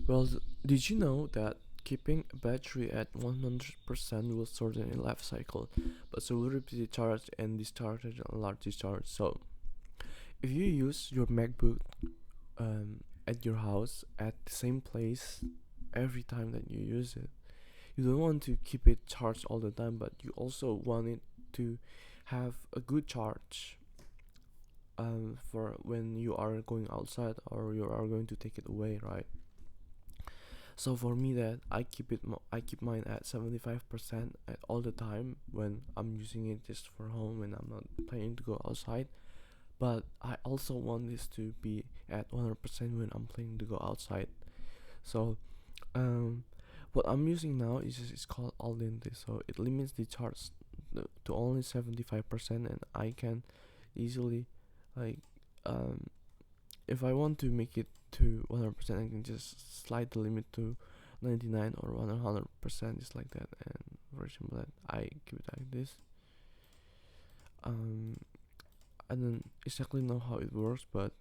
Well, did you know that keeping a battery at 100% will shorten a life cycle, but so will repeat charge and discharge and large discharge. So, if you use your MacBook at your house at the same place every time that you use it, you don't want to keep it charged all the time, but you also want it to have a good charge for when you are going outside or you are going to take it away, right? So for me, that I keep mine at 75% at all the time when I'm using it just for home and I'm not planning to go outside. But I also want this to be at 100% when I'm planning to go outside. So um, what I'm using now is called al dente. So it limits the charge to only 75%, and I can easily, like, um, if I want to make it to 100%, I can just slide the limit to 99 or 100%, just like that. And for example, that I keep it like this. um I don't exactly know how it works, but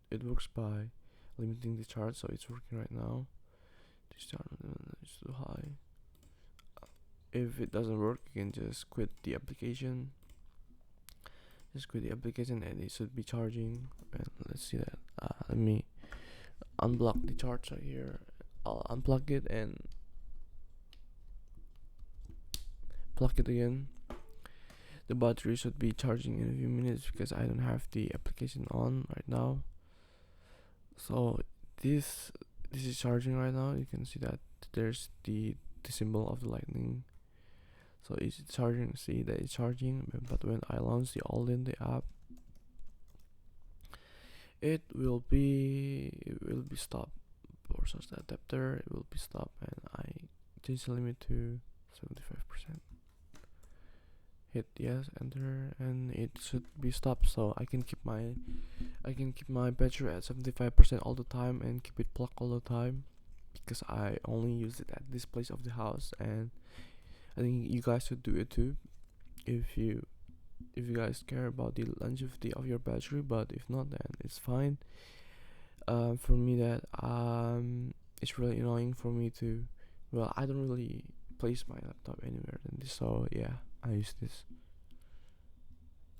it works by limiting the charge, so it's working right now. This charge is too high. If it doesn't work, you can just quit the application. Just quit the application and it should be charging. And let's see that. Let me unblock the charge right here. I'll unplug it and plug it again. The battery should be charging in a few minutes because I don't have the application on right now. So this this is charging right now. You can see that there's the symbol of the lightning. So it's charging. See that it's charging. But when I launch the all in the app, it will be stopped. Or such the adapter, it will be stopped, and I change the limit to 75%. Hit yes, enter, and it should be stopped. So I can keep my battery at 75% all the time and keep it plugged all the time because I only use it at this place of the house, and I think you guys should do it too if you guys care about the longevity of your battery. But if not, then it's fine. For me, that it's really annoying for me to, well, I don't really place my laptop anywhere than this, so yeah, I use this.